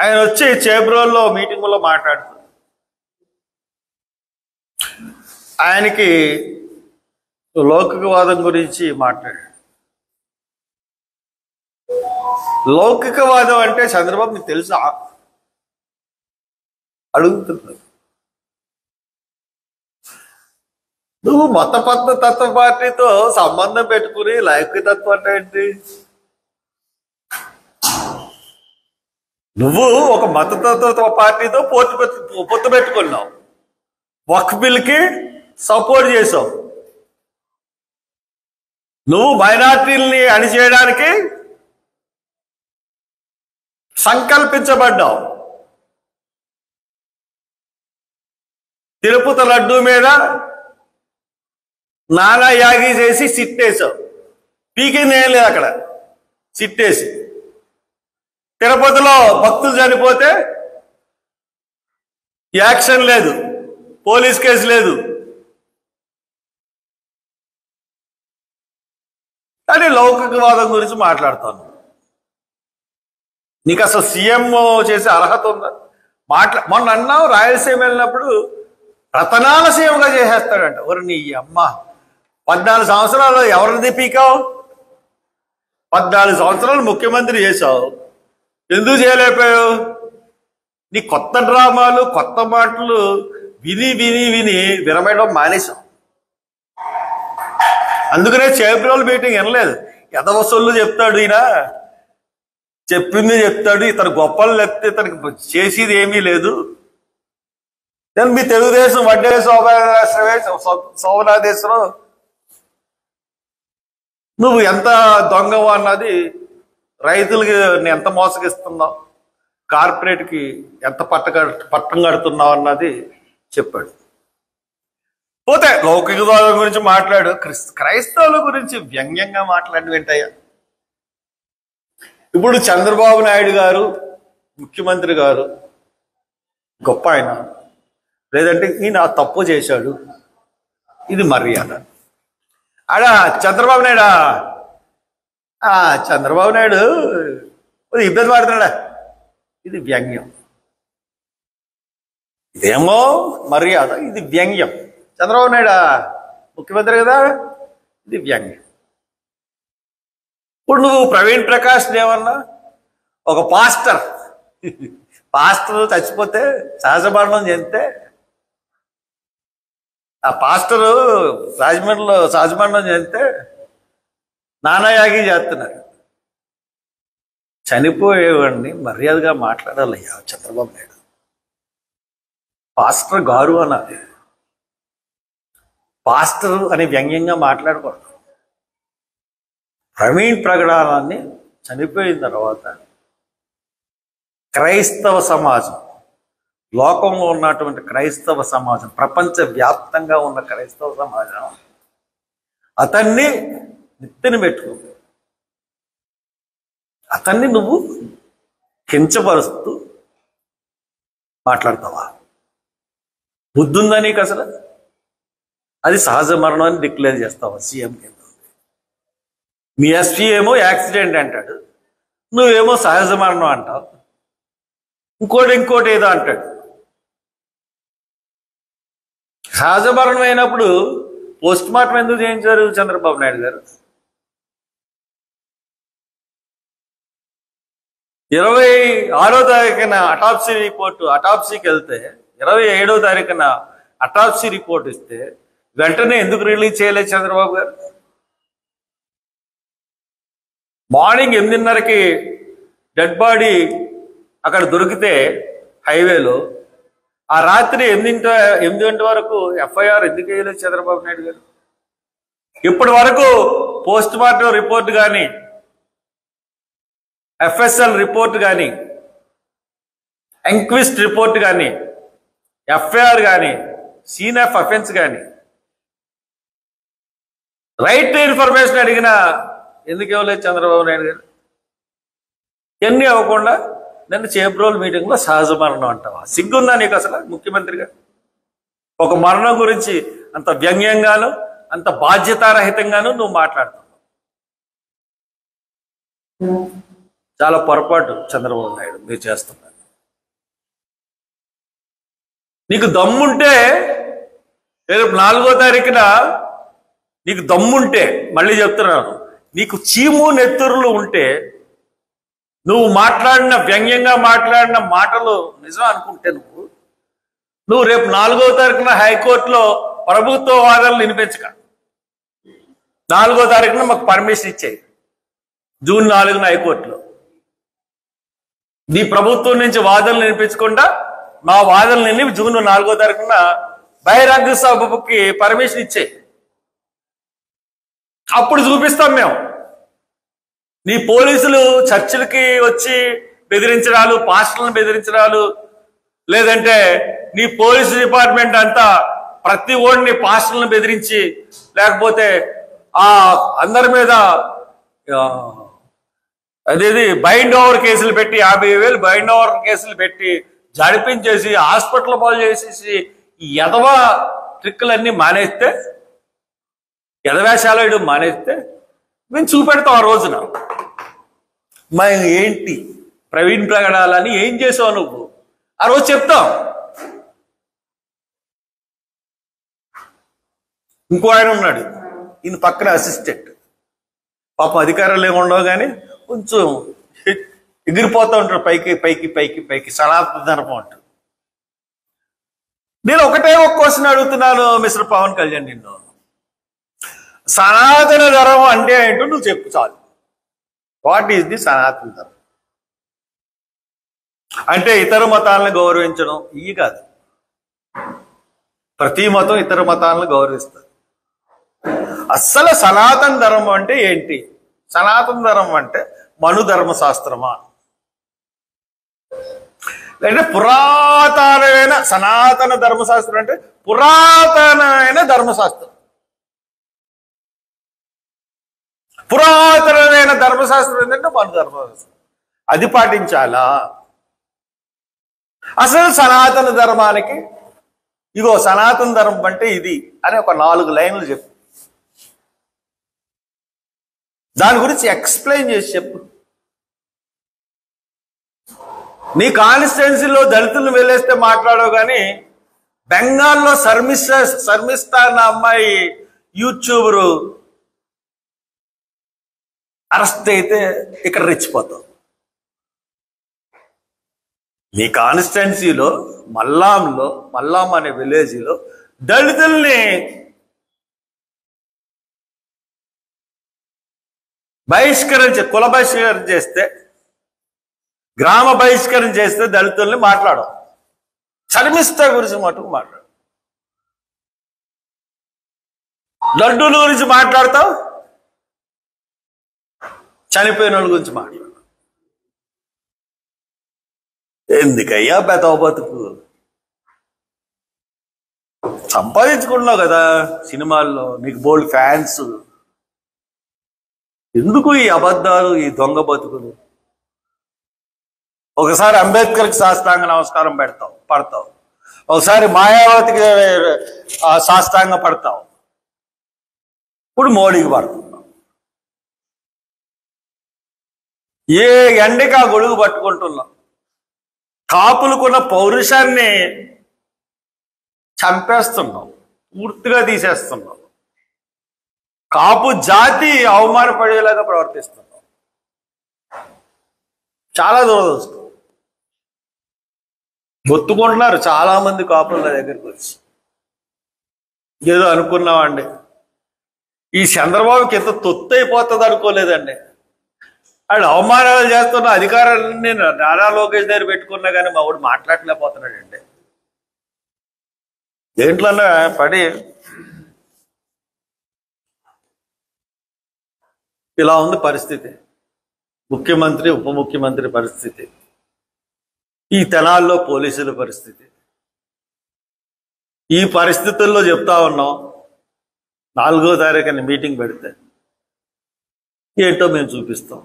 ఆయన వచ్చి చేబ్రోల్లో మీటింగులో మాట్లాడుతూ ఆయనకి లౌకికవాదం గురించి మాట్లాడాడు. లౌకికవాదం అంటే చంద్రబాబు నీకు తెలుసా అడుగుతున్నాడు. నువ్వు తత్వ పార్టీతో సంబంధం పెట్టుకుని లౌకికతత్వం అంటే ఏంటి? నువ్వు ఒక మతతత్వ పార్టీతో పొత్తు పెట్టుకున్నావు, వక్ఫ్ బిల్కి సపోర్ట్ చేసావు, నువ్వు మైనార్టీల్ని అణిచేయడానికి సంకల్పించబడ్డావు. తిరుపతి లడ్డూ మీద నానా యాగి చేసి సిట్టేసావు. పీకింది ఏం లేదు అక్కడ, సిట్టేసి. తిరుపతిలో భక్తులు చనిపోతే యాక్షన్ లేదు, పోలీస్ కేసు లేదు. కానీ లౌకికవాదం గురించి మాట్లాడుతాను. నీకు అసలు సీఎం చేసే అర్హత ఉందా? మొన్న అన్నావు రాయలసీమ వెళ్ళినప్పుడు రతనాల సీఎంగా చేసేస్తాడంట. ఎవరు నీ అమ్మ? 14 సంవత్సరాలు ఎవరిని పీకావు? 14 సంవత్సరాలు ముఖ్యమంత్రి చేశావు, ఎందుకు చేయలేకపోయావు? నీ కొత్త డ్రామాలు కొత్త మాటలు విని విని విని విరమేయడం మానేశాం. అందుకనే చేబ్రోల్ మీటింగ్ వినలేదు. ఎదవసొల్లు చెప్తాడు ఈయన, చెప్పింది చెప్తాడు, ఇతను గొప్పలు చెప్తే ఇతనికి చేసేది ఏమీ లేదు. నేను మీ తెలుగుదేశం వడ్డే శోభనాదేశ్వరం నువ్వు ఎంత దొంగవు అన్నది, రైతులకి ఎంత మోసగిస్తున్నావు, కార్పొరేట్కి ఎంత పట్టం కడుతున్నావు అన్నది చెప్పాడు. పోతే లౌకికవాదం గురించి మాట్లాడు, క్రైస్తవుల గురించి వ్యంగ్యంగా మాట్లాడడం ఏంటయ్యా? ఇప్పుడు చంద్రబాబు నాయుడు గారు ముఖ్యమంత్రి గారు గొప్ప ఆయన, లేదంటే ఈయన తప్పు చేశాడు, ఇది మర్యాద. చంద్రబాబు నాయుడు ఇబ్బంది పడుతున్నాడా, ఇది వ్యంగ్యం. ఇదేమో మర్యాద, ఇది వ్యంగ్యం. చంద్రబాబు నాయుడు ముఖ్యమంత్రి కదా, ఇది వ్యంగ్యం. ఇప్పుడు నువ్వు ప్రవీణ్ ప్రకాష్ ఏమన్నా, ఒక పాస్టర్ చచ్చిపోతే సహజ మరణం చెందితే ఆ పాస్టరు రాజమండ్రిలో సహజ మరణం చెందితే నానాయాగి చేస్తున్నారు. చనిపోయేవాడిని మర్యాదగా మాట్లాడాలయ్యా చంద్రబాబు నాయుడు. పాస్టర్ గారు అన్నది, పాస్టర్ అని వ్యంగ్యంగా మాట్లాడకూడదు. ప్రవీణ్ ప్రగడానాన్ని చనిపోయిన తర్వాత క్రైస్తవ సమాజం, లోకంలో ఉన్నటువంటి క్రైస్తవ సమాజం, ప్రపంచవ్యాప్తంగా ఉన్న క్రైస్తవ సమాజం అతన్ని నెత్తిన పెట్టుకుంది. అతన్ని నువ్వు కించపరుస్తూ మాట్లాడతావా? బుద్ధుందా నీకు అసలు? అది సహజ మరణం అని డిక్లేర్ చేస్తావా సీఎం కింద? మీ ఎస్పీ ఏమో యాక్సిడెంట్ అంటాడు, నువ్వేమో సహజ మరణం అంటావు, ఇంకోటి ఏదో అంటాడు. సహజ మరణం అయినప్పుడు పోస్ట్ మార్టం ఎందుకు చేయించారు చంద్రబాబు నాయుడు గారు? 26వ తారీఖున అటాప్సీకి వెళ్తే 27వ తారీఖున అటాప్సీ రిపోర్ట్ ఇస్తే వెంటనే ఎందుకు రిలీజ్ చేయలేదు చంద్రబాబు గారు? మార్నింగ్ 8:30కి డెడ్ బాడీ అక్కడ దొరికితే హైవేలో, ఆ రాత్రి 8 వరకు ఎఫ్ఐఆర్ ఎందుకు వేయలేదు చంద్రబాబు నాయుడు గారు? ఇప్పటి వరకు పోస్ట్ మార్టం రిపోర్ట్ కానీ, ఎఫ్ఎస్ఎల్ రిపోర్ట్ కానీ, ఎంక్విస్ట్ రిపోర్ట్ కానీ, ఎఫ్ఐఆర్ కానీ, సీన్ ఆఫ్ అఫెన్స్ కానీ, రైట్ టు ఇన్ఫర్మేషన్ అడిగినా ఎందుకు ఇవ్వలేదు చంద్రబాబు నాయుడు గారు? ఎన్ని అవ్వకుండా నన్ను చేబ్రోల్ మీటింగ్లో సహజ మరణం అంటావా? సిగ్గుందా నీకు అసలు ముఖ్యమంత్రిగా? ఒక మరణం గురించి అంత వ్యంగ్యంగాను అంత బాధ్యతారహితంగాను నువ్వు మాట్లాడుతావు. చాలా పొరపాటు చంద్రబాబు నాయుడు మీరు చేస్తున్నారు. నీకు దమ్ముంటే రేపు 4వ తారీఖున నీకు దమ్ముంటే, మళ్ళీ చెప్తున్నాను, నీకు చీము నెత్తురులు ఉంటే, నువ్వు మాట్లాడిన వ్యంగ్యంగా మాట్లాడిన మాటలు నిజం అనుకుంటే నువ్వు రేపు 4వ తారీఖున హైకోర్టులో ప్రభుత్వ వాదనలు వినిపించక 4వ తారీఖున మాకు పర్మిషన్ ఇచ్చేయి. జూన్ 4న హైకోర్టులో నీ ప్రభుత్వం నుంచి వాదనలు వినిపించకుండా మా వాదనలు జూన్ 4వ తారీఖున బహిరంగ సభకి పర్మిషన్ ఇచ్చేయి. అప్పుడు చూపిస్తాం మేము. నీ పోలీసులు చర్చిలకి వచ్చి బెదిరించడాలు, పాస్టర్లను బెదిరించడాలు, లేదంటే నీ పోలీసు డిపార్ట్మెంట్ అంతా ప్రతి ఓడిని పాస్టర్లను బెదిరించి, లేకపోతే అందరి మీద అదేది బైండ్ ఓవర్ కేసులు పెట్టి 50,000 బైండ్ ఓవర్ కేసులు పెట్టి జడిపించేసి హాస్పిటల్ పాలు చేసేసి ఈ ఎదవ ట్రిక్కులన్నీ మానేస్తే, ఎదవేషాలు వేయడం మానేస్తే మేము చూపెడతాం. ఆ రోజున మేము ఏంటి ప్రవీణ్ ప్రగడాలని ఏం చేసావు నువ్వు ఆ రోజు చెప్తాం. ఇంకో ఆయన ఉన్నాడు, ఈయన పక్కన అసిస్టెంట్, పాపం అధికారాలు ఏమి ఉండవు కానీ కొంచెం ఎగిరిపోతూ ఉంటారు పైకి పైకి పైకి పైకి, సనాతన ధర్మం అంటారు. నేను ఒకటే ఒక క్వశ్చన్ అడుగుతున్నాను మిస్టర్ పవన్ కళ్యాణ్, నిన్ను సనాతన ధర్మం అంటే ఏంటో నువ్వు చెప్పు చాలు. వాట్ ఈస్ ది సనాతన ధర్మం? అంటే ఇతర మతాలను గౌరవించడం ఇవి కాదు. ప్రతి మతం ఇతర మతాలను గౌరవిస్తారు. అస్సలు సనాతన ధర్మం అంటే ఏంటి? సనాతన ధర్మం అంటే మను ధర్మశాస్త్రమా, అంటే పురాతనమైన సనాతన ధర్మశాస్త్రం అంటే పురాతనమైన ధర్మశాస్త్రం. పురాతనమైన ధర్మశాస్త్రం ఏంటంటే మను ధర్మశాస్త్రం. అది పాటించాలా? అసలు సనాతన ధర్మానికి ఇగో సనాతన ధర్మం అంటే ఇది అని ఒక 4 లైన్లు చెప్పు. దాని గురించి ఎక్స్ప్లెయిన్ చేసి చెప్పు. నీ కాన్స్టిట్యున్సీలో దళితులను వెళ్ళేస్తే మాట్లాడవు, కానీ బెంగాల్లో శర్మిష్ఠ అన్న అమ్మాయి యూట్యూబరు అరెస్ట్ అయితే ఇక్కడ రెచ్చిపోతావు. నీ కాన్స్టిట్యున్సీలో మల్లాం అనే విలేజ్లో దళితుల్ని కుల బహిష్కరణ చేస్తే, గ్రామ బహిష్కరణ చేస్తే దళితుల్ని మాట్లాడవు. శర్మిష్ఠ గురించి మటుకు మాట్లాడు. లడ్డూల గురించి మాట్లాడతావు, చనిపోయిన వాళ్ళ గురించి మాట్లాడు. ఎందుకయ్యా బెతవ బతుకు? సంపాదించుకున్నావు కదా సినిమాల్లో, నీకు బోల్డ్ ఫ్యాన్స్. ఎందుకు ఈ అబద్ధాలు, ఈ దొంగ బతుకులు? ఒకసారి అంబేద్కర్కి సాష్టాంగ నమస్కారం పడతావు, ఒకసారి మాయావతికి సాష్టాంగ పడతావు, ఇప్పుడు మోడీకి పడుతున్నావు. ఏ ఎండకి ఆ గొడుగు పట్టుకుంటున్నావు. కాపులకున్న పౌరుషాన్ని చంపేస్తున్నావు, పూర్తిగా తీసేస్తున్నావు. కాపు జాతి అవమానపడేలాగా ప్రవర్తిస్తున్నావు. చాలా దురదృష్టం. మొత్తుకుంటున్నారు చాలా మంది కాపుల దగ్గరికి వచ్చి. ఏదో అనుకున్నామండి, ఈ చంద్రబాబుకి ఎంత తొత్తు అయిపోతుంది అనుకోలేదండి. వాడు అవమానాలు చేస్తున్న అధికారాలన్నీ నారా లోకేష్ దగ్గర పెట్టుకున్నా కానీ మా వాడు మాట్లాడలేకపోతున్నాడండి. దేంట్లోనే పడి ఇలా ఉంది పరిస్థితి. ముఖ్యమంత్రి ఉప ముఖ్యమంత్రి పరిస్థితి, ఈ తెనాల్లో పోలీసుల పరిస్థితి. ఈ పరిస్థితుల్లో చెప్తా ఉన్నాం, 4వ తారీఖున మీటింగ్ పెడితే ఏంటో మేము చూపిస్తాం.